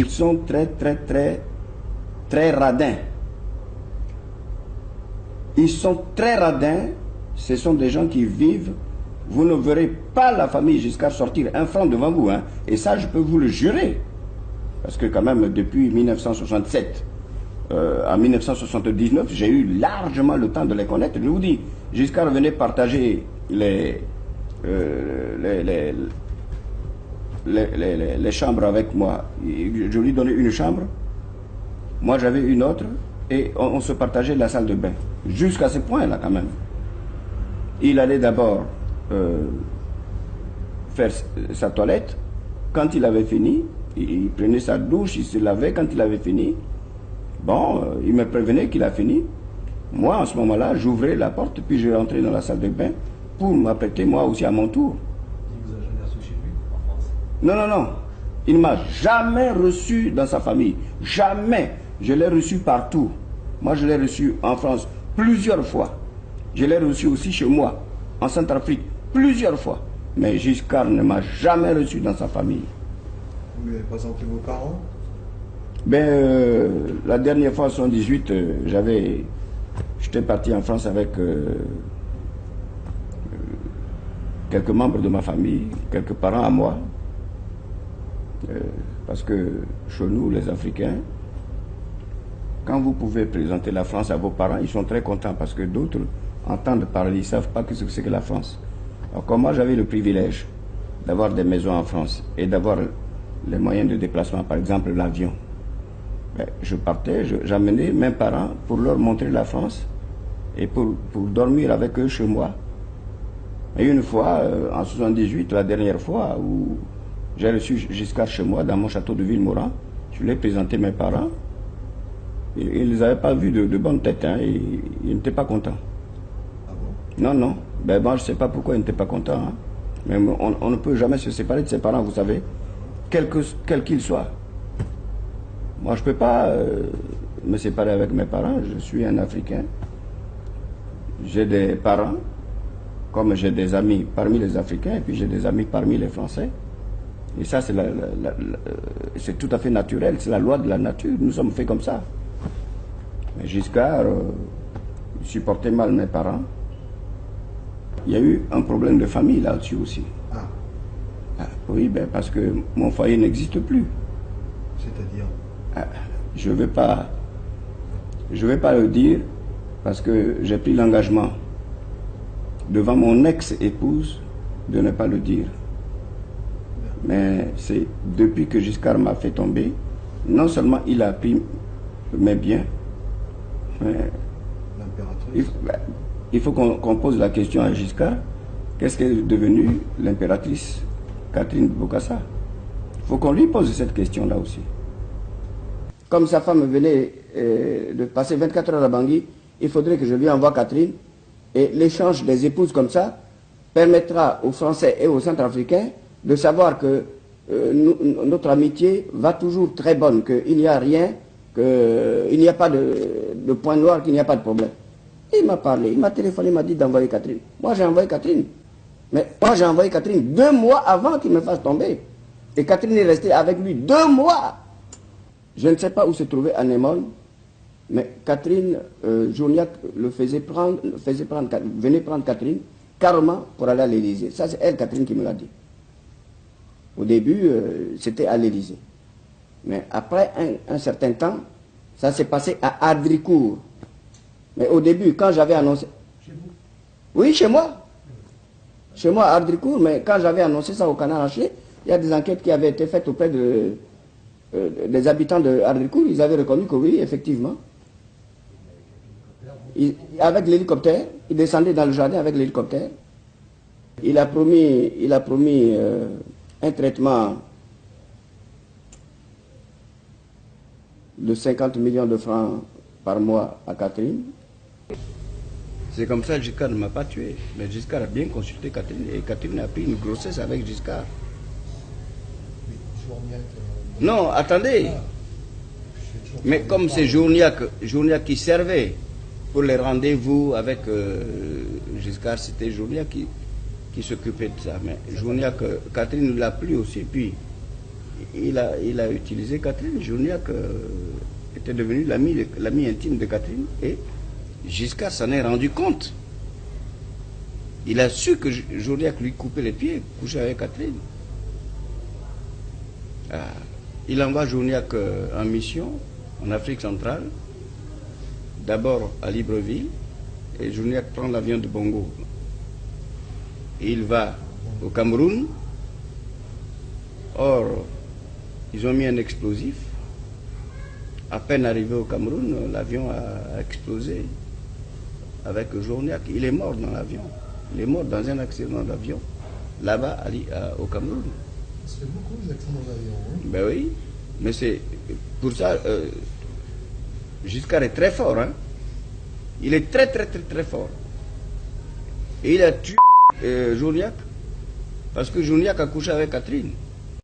Ils sont très radins. Ils sont très radins. Ce sont des gens qui vivent. Vous ne verrez pas la famille Giscard sortir un franc devant vous. Hein. Et ça, je peux vous le jurer. Parce que quand même, depuis 1967 à 1979, j'ai eu largement le temps de les connaître. Je vous dis, Giscard venait partager les chambres avec moi. Je lui donnais une chambre, moi j'avais une autre, et on se partageait la salle de bain. Jusqu'à ce point-là, quand même. Il allait d'abord faire sa toilette. Quand il avait fini, il prenait sa douche, il se lavait. Quand il avait fini, bon, il me prévenait qu'il a fini. Moi, en ce moment-là, j'ouvrais la porte, puis je rentrais dans la salle de bain pour m'apprêter moi aussi à mon tour. Il vous a jamais reçu chez lui, en France? Non, non, non. Il ne m'a jamais reçu dans sa famille. Jamais. Je l'ai reçu partout. Moi, je l'ai reçu en France plusieurs fois. Je l'ai reçu aussi chez moi, en Centrafrique, plusieurs fois. Mais Giscard ne m'a jamais reçu dans sa famille. Vous lui avez présenté vos parents? Ben, la dernière fois, en 1978, j'étais parti en France avec quelques membres de ma famille, quelques parents à moi. Parce que chez nous, les Africains, quand vous pouvez présenter la France à vos parents, ils sont très contents parce que d'autres entendent parler, ils ne savent pas ce que c'est que la France. Alors, comme moi, j'avais le privilège d'avoir des maisons en France et d'avoir les moyens de déplacement, par exemple l'avion. Ben, je partais, j'amenais mes parents pour leur montrer la France et pour dormir avec eux chez moi. Et une fois, en 1978, la dernière fois où j'ai reçu Giscard chez moi, dans mon château de Villemaurin, je lui ai présenté mes parents. Ils ne les avaient pas vus de bonne tête, hein, et ils n'étaient pas contents. Ah bon? Non, non. Ben, moi, je ne sais pas pourquoi ils n'étaient pas contents. Hein. Mais on ne peut jamais se séparer de ses parents, vous savez, quel qu'ils soient. Moi, je ne peux pas me séparer avec mes parents. Je suis un Africain. J'ai des parents, comme j'ai des amis parmi les Africains, et puis j'ai des amis parmi les Français. Et ça, c'est tout à fait naturel. C'est la loi de la nature. Nous sommes faits comme ça. Mais Giscard, il supportait mal mes parents. Il y a eu un problème de famille là-dessus aussi. Ah. Ah, oui, ben parce que mon foyer n'existe plus. C'est-à-dire? Ah, je ne vais pas le dire parce que j'ai pris l'engagement devant mon ex-épouse de ne pas le dire. Mais c'est depuis que Giscard m'a fait tomber, non seulement il a pris mes biens, mais il faut qu'on pose la question à Giscard, qu'est-ce qu'est devenue l'impératrice Catherine Bokassa? Il faut qu'on lui pose cette question-là aussi. Comme sa femme venait de passer 24 heures à Bangui, il faudrait que je lui envoie Catherine, et l'échange des épouses comme ça permettra aux Français et aux Centrafricains de savoir que notre amitié va toujours très bonne, qu'il n'y a rien, qu'il n'y a pas de point noir, qu'il n'y a pas de problème. Il m'a parlé, il m'a téléphoné, il m'a dit d'envoyer Catherine. Moi j'ai envoyé Catherine. Mais moi j'ai envoyé Catherine 2 mois avant qu'il me fasse tomber. Et Catherine est restée avec lui 2 mois. Je ne sais pas où se trouvait Anémone, mais Catherine, Journiac venait prendre Catherine carrément pour aller à l'Élysée. Ça c'est elle, Catherine, qui me l'a dit. Au début, c'était à l'Élysée. Mais après un certain temps, ça s'est passé à Ardricourt. Mais au début, quand j'avais annoncé... Chez vous? Oui, chez moi. Chez moi, à Ardricourt, mais quand j'avais annoncé ça au Canard Enchaîné, il y a des enquêtes qui avaient été faites auprès des habitants de Ardricourt. Ils avaient reconnu que oui, effectivement. Avec l'hélicoptère, il descendait dans le jardin avec l'hélicoptère. Il a promis un traitement de 50 millions de francs par mois à Catherine. C'est comme ça que Giscard ne m'a pas tué. Mais Giscard a bien consulté Catherine et Catherine a pris une grossesse avec Giscard. Non, attendez. Mais comme c'est Journiac qui servait pour les rendez-vous avec Giscard, c'était Journiac qui s'occupait de ça. Mais Journiac, Catherine l'a plu aussi. Puis, il a utilisé Catherine. Journiac était devenu l'ami intime de Catherine et Giscard s'en est rendu compte. Il a su que Journiac lui coupait les pieds, couchait avec Catherine. Il envoie Journiac en mission en Afrique centrale, d'abord à Libreville, et Journiac prend l'avion de Bongo. Et il va au Cameroun. Or, ils ont mis un explosif. À peine arrivé au Cameroun, l'avion a explosé avec Journiac. Il est mort dans l'avion. Il est mort dans un accident d'avion, là-bas, au Cameroun. Ça fait beaucoup d'accidents d'avion. Hein? Ben oui, mais c'est pour ça, Giscard est très fort. Hein? Il est très fort. Et il a tué Journiac, parce que Journiac a couché avec Catherine.